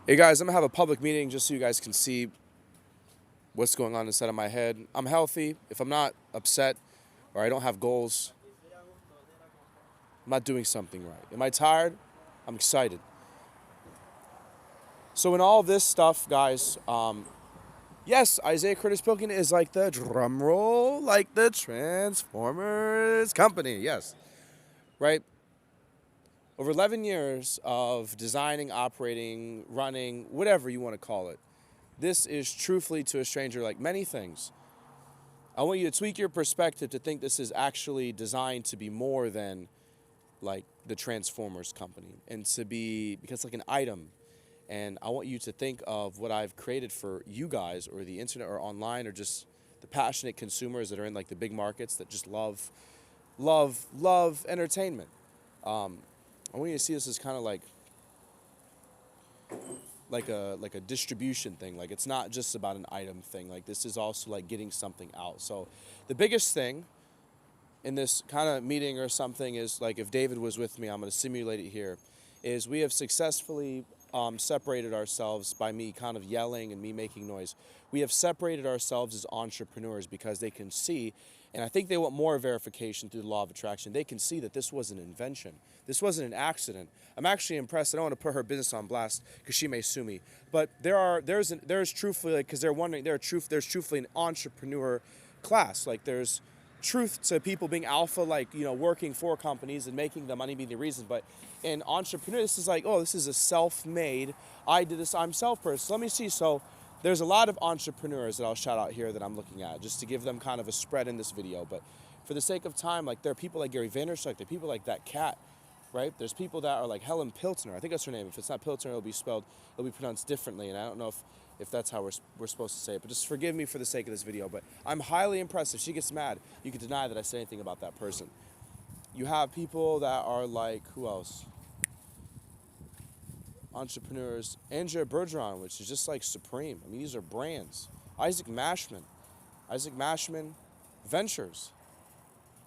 Hey guys, I'm gonna have a public meeting just so you guys can see what's going on inside of my head. I'm healthy. If I'm not upset or I don't have goals, I'm not doing something right. Am I tired? I'm excited. So in all this stuff, guys, yes, Isaiah Kurtis Pilkington is like the drum roll, like the Transformers company. Yes, right. Over 11 years of designing, operating, running, whatever you want to call it. This is truthfully to a stranger like many things. I want you to tweak your perspective to think this is actually designed to be more than like the Transformers company and to be, because it's like an item. And I want you to think of what I've created for you guys or the internet or online or just the passionate consumers that are in like the big markets that just love entertainment. I want you to see this as kind of like a distribution thing. Like it's not just about an item thing. Like this is also like getting something out. So the biggest thing in this kind of meeting or something is like if David was with me, I'm going to simulate it here, is we have successfully separated ourselves by me kind of yelling and me making noise. We have separated ourselves as entrepreneurs because they can see, and I think they want more verification through the law of attraction. They can see that this was an invention. This wasn't an accident. I'm actually impressed. I don't want to put her business on blast because she may sue me. But there's truthfully, because they're wondering, there's truthfully an entrepreneur class. Like there's truth to people being alpha, like, you know, working for companies and making the money being the reason. But in entrepreneur, this is like, oh, this is a self-made, I did this, I'm self-person. Let me see. So there's a lot of entrepreneurs that I'll shout out here that I'm looking at just to give them kind of a spread in this video. But for the sake of time, like there are people like Gary Vaynerchuk, there are people like that cat, right? There's people that are like Helen Piltner. I think that's her name. If it's not Piltner, it'll be pronounced differently. And I don't know if that's how we're supposed to say it. But just forgive me for the sake of this video. But I'm highly impressed. If she gets mad, you can deny that I said anything about that person. You have people that are like, who else? Entrepreneurs. Andrea Bergeron, which is just like supreme. I mean, these are brands. Isaac Mashman Ventures.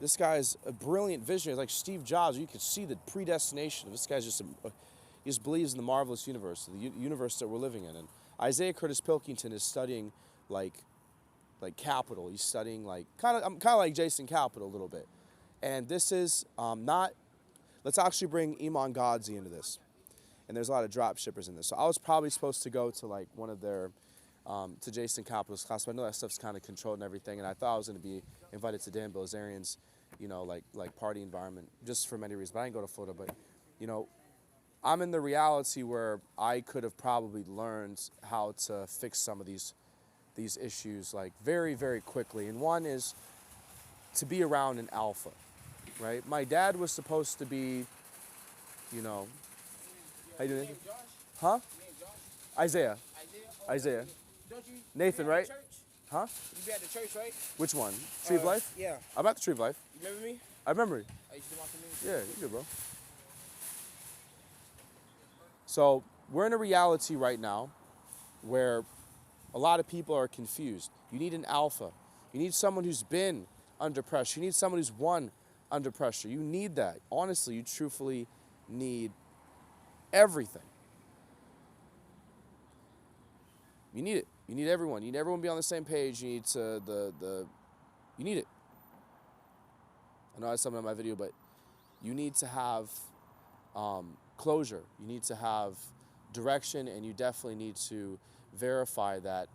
This guy's a brilliant visionary. Like Steve Jobs, you could see the predestination. This guy's just he just believes in the marvelous universe, the universe that we're living in. And Isaiah Kurtis Pilkington is studying like capital. He's studying like kind of like Jason Capital a little bit. And this is not. Let's actually bring Iman Godzi into this. And there's a lot of drop shippers in this. So I was probably supposed to go to like one of their to Jason Capital's class, but I know that stuff's kind of controlled and everything. And I thought I was going to be invited to Dan Bilzerian's, you know, like party environment, just for many reasons. But I didn't go to Florida. But you know, I'm in the reality where I could have probably learned how to fix some of these issues like very, very quickly. And one is to be around an alpha, right? My dad was supposed to be, you know, how you doing? Huh? Isaiah. Isaiah. Nathan, right? Huh? You be at the church, right? Which one? Tree of Life? Yeah. I'm at the Tree of Life. You remember me? I remember you. I used to watch the news. Yeah, you good, bro. So we're in a reality right now where a lot of people are confused. You need an alpha. You need someone who's been under pressure. You need someone who's won under pressure. You need that. Honestly, you truthfully need everything. You need it. You need everyone. You need everyone to be on the same page. You need you need it. I know I said something in my video, but you need to have closure. You need to have direction, and you definitely need to verify that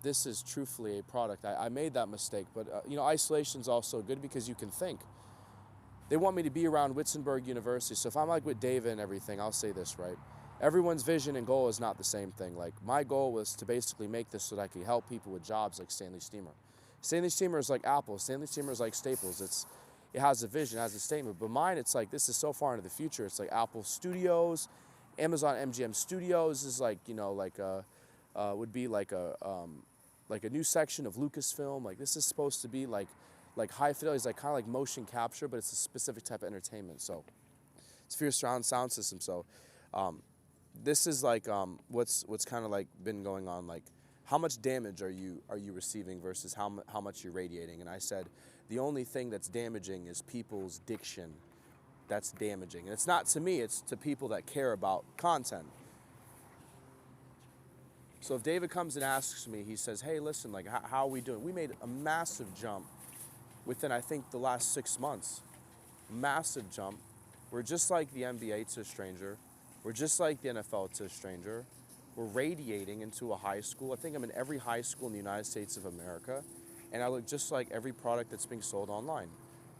this is truthfully a product. I made that mistake, but you know, isolation is also good because you can think. They want me to be around Wittenberg University, so if I'm like with David and everything, I'll say this, right? Everyone's vision and goal is not the same thing. Like my goal was to basically make this so that I could help people with jobs like Stanley Steamer. Stanley Steamer is like Apple. Stanley Steamer is like Staples. It has a vision, it has a statement. But mine, it's like this is so far into the future. It's like Apple Studios, Amazon MGM Studios is like, you know, like would be like a new section of Lucasfilm. Like this is supposed to be like high fidelity, it's like kind of like motion capture, but it's a specific type of entertainment. So it's for your surround sound system. So this is like what's kind of like been going on. Like how much damage are you receiving versus how much you're radiating? And I said the only thing that's damaging is people's diction. That's damaging, and it's not to me. It's to people that care about content. So if David comes and asks me, he says, hey, listen, like, how are we doing? We made a massive jump within, I think, the last 6 months. Massive jump. We're just like the NBA to a stranger. We're just like the NFL to a stranger. We're radiating into a high school. I think I'm in every high school in the United States of America, and I look just like every product that's being sold online.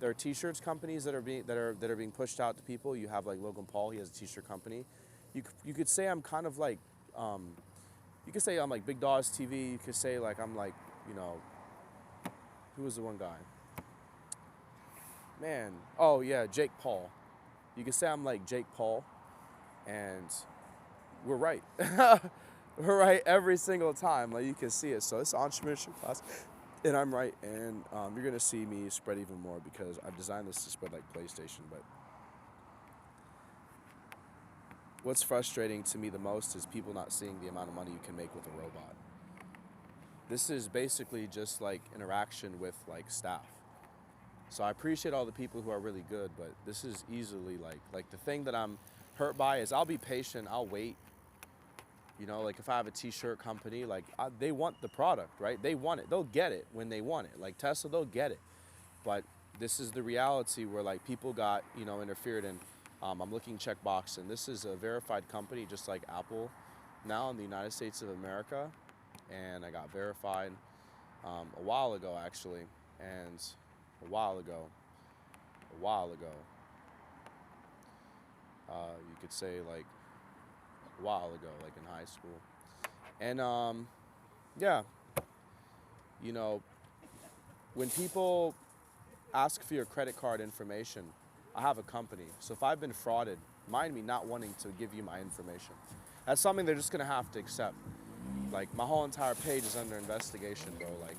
There are T-shirts companies that are being pushed out to people. You have like Logan Paul. He has a T-shirt company. You could say I'm kind of like, you could say I'm like Big Dawes TV. You could say like I'm like, you know, who was the one guy? Man, oh yeah, Jake Paul. You could say I'm like Jake Paul, and we're right. We're right every single time. Like you can see it. So it's entrepreneurship class, and I'm right. And you're gonna see me spread even more because I've designed this to spread like PlayStation. But what's frustrating to me the most is people not seeing the amount of money you can make with a robot. This is basically just like interaction with like staff. So I appreciate all the people who are really good, but this is easily like the thing that I'm hurt by is I'll be patient, I'll wait. You know, like if I have a T-shirt company, like they want the product, right? They want it. They'll get it when they want it. Like Tesla, they'll get it. But this is the reality where like people got, you know, interfered in. I'm looking checkbox, and this is a verified company just like Apple now in the United States of America. And I got verified a while ago, actually. And a while ago, you could say like a while ago, like in high school. And yeah, you know, when people ask for your credit card information, I have a company. So if I've been frauded, mind me not wanting to give you my information. That's something they're just gonna have to accept. Like my whole entire page is under investigation, bro. Like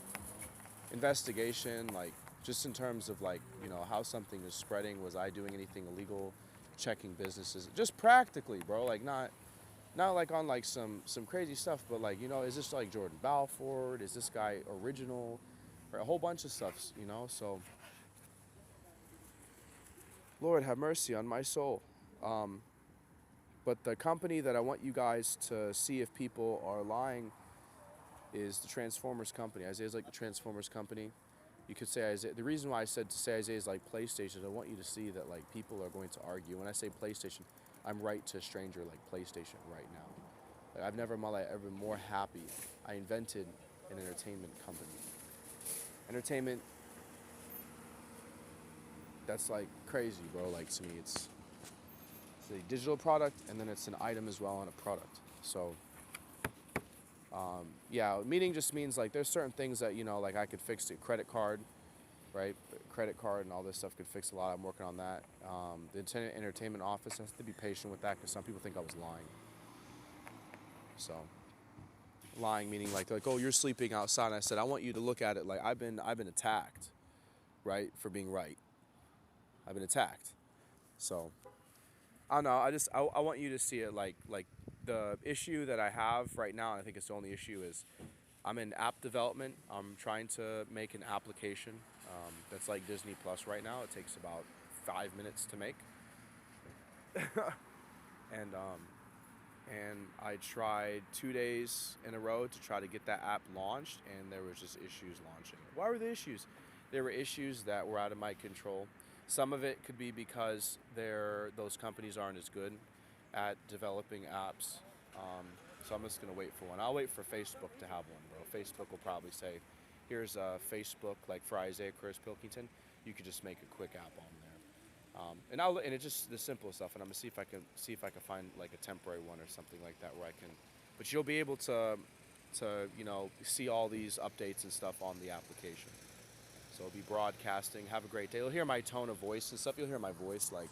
investigation, like just in terms of like, you know, how something is spreading. Was I doing anything illegal? Checking businesses, just practically, bro. Like not like on like some crazy stuff, but like, you know, is this like Jordan Balfour? Is this guy original? Or a whole bunch of stuff, you know. So Lord have mercy on my soul. But the company that I want you guys to see if people are lying is the Transformers company. Isaiah's like the Transformers company. You could say Isaiah. The reason why I said to say Isaiah is like PlayStation, I want you to see that like people are going to argue. When I say PlayStation, I'm right to a stranger like PlayStation right now. Like I've never in my life ever been more happy. I invented an entertainment company. Entertainment, that's like crazy, bro. Like to me, it's a digital product, and then it's an item as well on a product. So yeah, meaning just means like there's certain things that, you know, like I could fix it. Credit card, right? Credit card and all this stuff could fix a lot. I'm working on that. The entertainment office has to be patient with that because some people think I was lying. So lying meaning like oh, you're sleeping outside. And I said I want you to look at it like I've been attacked, right, for being right. I've been attacked. So I don't know. I want you to see it like the issue that I have right now. And I think it's the only issue is I'm in app development. I'm trying to make an application that's like Disney Plus right now. It takes about 5 minutes to make. And I tried 2 days in a row to try to get that app launched, and there was just issues launching it. Why were the issues? There were issues that were out of my control. Some of it could be because those companies aren't as good at developing apps. So I'm just gonna wait for one. I'll wait for Facebook to have one, bro. Facebook will probably say, here's Facebook, like for Isaiah Kurtis Pilkington. You could just make a quick app on there. And it's just the simple stuff. And I'm gonna see if I can find like a temporary one or something like that where I can. But you'll be able to you know, see all these updates and stuff on the application. So it'll be broadcasting. Have a great day. You'll hear my tone of voice and stuff. You'll hear my voice, like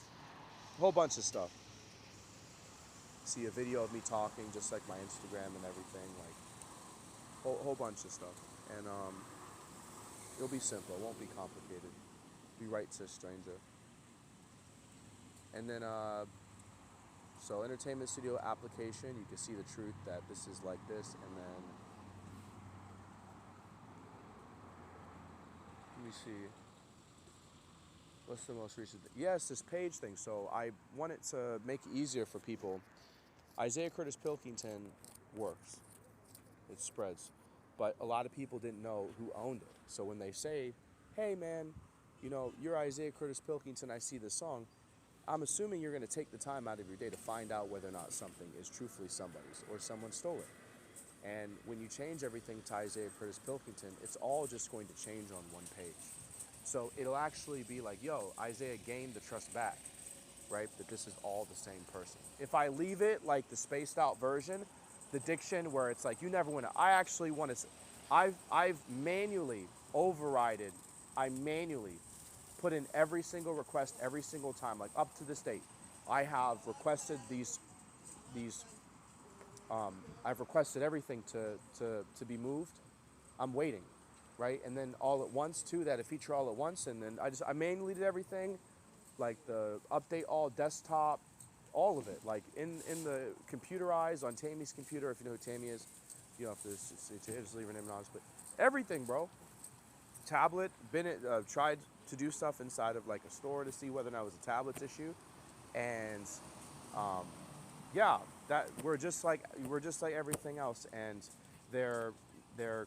a whole bunch of stuff. See a video of me talking, just like my Instagram and everything, like whole bunch of stuff. And it'll be simple. It won't be complicated. Be right to a stranger. And then so entertainment studio application. You can see the truth that this is like this, and then. Let me see. What's the most recent thing? Yes, this page thing. So I want it to make it easier for people. Isaiah Kurtis Pilkington works. it spreads. But a lot of people didn't know who owned it. So when they say, hey man, you know, you're Isaiah Curtis Pilkington, I see this song, I'm assuming you're going to take the time out of your day to find out whether or not something is truthfully somebody's or someone stole it. And when you change everything to Isaiah Curtis Pilkington, it's all just going to change on one page. So it'll actually be like, yo, Isaiah gained the trust back, right? That this is all the same person. If I leave it like the spaced out version, the diction where it's like, you never want to, I actually want to, I've manually overridden, I manually put in every single request every single time, like up to this date. I have requested I've requested everything to be moved. I'm waiting, right? And then all at once too, that a feature all at once, and then I manually did everything, like the update all desktop, all of it, like in the computerized on Tammy's computer. If you know who Tammy is, you don't have to just leave her name anonymous, but everything, bro. Tablet, tried to do stuff inside of like a store to see whether or not it was a tablet's issue, and yeah, that we're just like everything else, and they're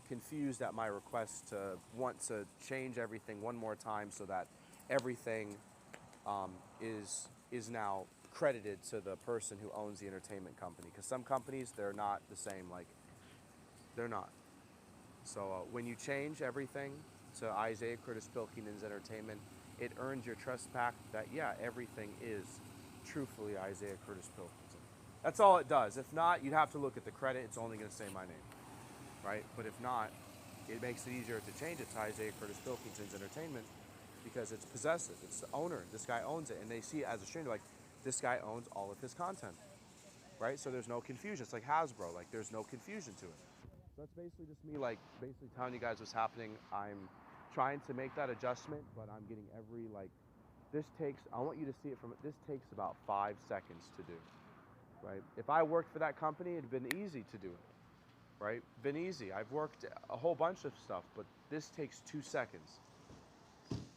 confused at my request to want to change everything one more time so that everything is now credited to the person who owns the entertainment company. Because some companies, they're not the same. Like, they're not. So when you change everything to Isaiah Curtis Pilkington's entertainment, it earns your trust back that, yeah, everything is truthfully Isaiah Curtis Pilkington. That's all it does. If not, you'd have to look at the credit. It's only going to say my name, right? But if not, it makes it easier to change it to Isaiah Curtis Pilkington's entertainment because it's possessive. It's the owner. This guy owns it. And they see it as a stranger, like, this guy owns all of his content, right? So there's no confusion. It's like Hasbro. Like, there's no confusion to it. So that's basically just me, like, basically telling you guys what's happening. I'm trying to make that adjustment, but I'm getting every, like, I want you to see it this takes about 5 seconds to do, right? If I worked for that company, it'd been easy to do it, right? Been easy. I've worked a whole bunch of stuff, but this takes 2 seconds.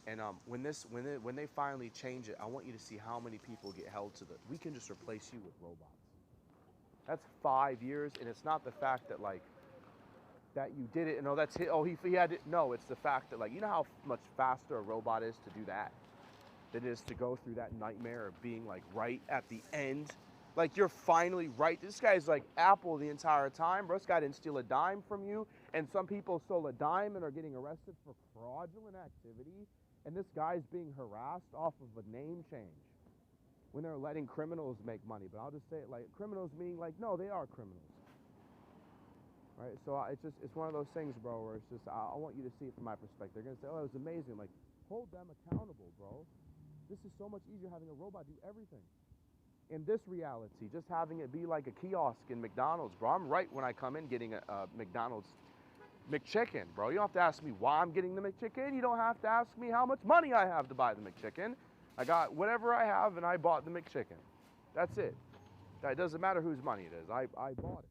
And when they finally change it, I want you to see how many people get held to we can just replace you with robots. That's 5 years, and it's not the fact that, like, that you did it, and oh, that's it, oh, he had it. No, it's the fact that, like, you know how much faster a robot is to do that than it is to go through that nightmare of being, like, right at the end. Like, you're finally right. This guy's like Apple the entire time, bro. This guy didn't steal a dime from you, and some people stole a dime and are getting arrested for fraudulent activity, and this guy's being harassed off of a name change when they're letting criminals make money. But I'll just say it like criminals, meaning, like, no, they are criminals. Right, so it's one of those things, bro, where it's just, I want you to see it from my perspective. They're going to say, oh, it was amazing. Like, hold them accountable, bro. This is so much easier having a robot do everything. In this reality, just having it be like a kiosk in McDonald's, bro. I'm right when I come in getting a McDonald's McChicken, bro. You don't have to ask me why I'm getting the McChicken. You don't have to ask me how much money I have to buy the McChicken. I got whatever I have, and I bought the McChicken. That's it. It doesn't matter whose money it is. I bought it.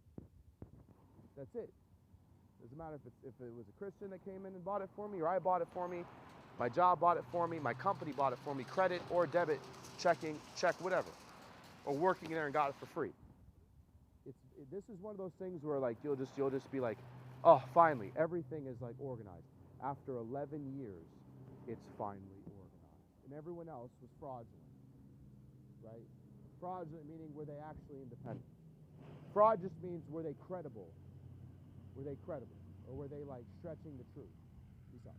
That's it. Doesn't matter if it was a Christian that came in and bought it for me, or I bought it for me, my job bought it for me, my company bought it for me, credit or debit, check, whatever, or working in there and got it for free. This is one of those things where, like, you'll just be like, oh, finally, everything is, like, organized. After 11 years, it's finally organized, and everyone else was fraudulent, right? Fraudulent meaning were they actually independent? Fraud just means were they credible? Were they credible? Or were they, like, stretching the truth? Peace out.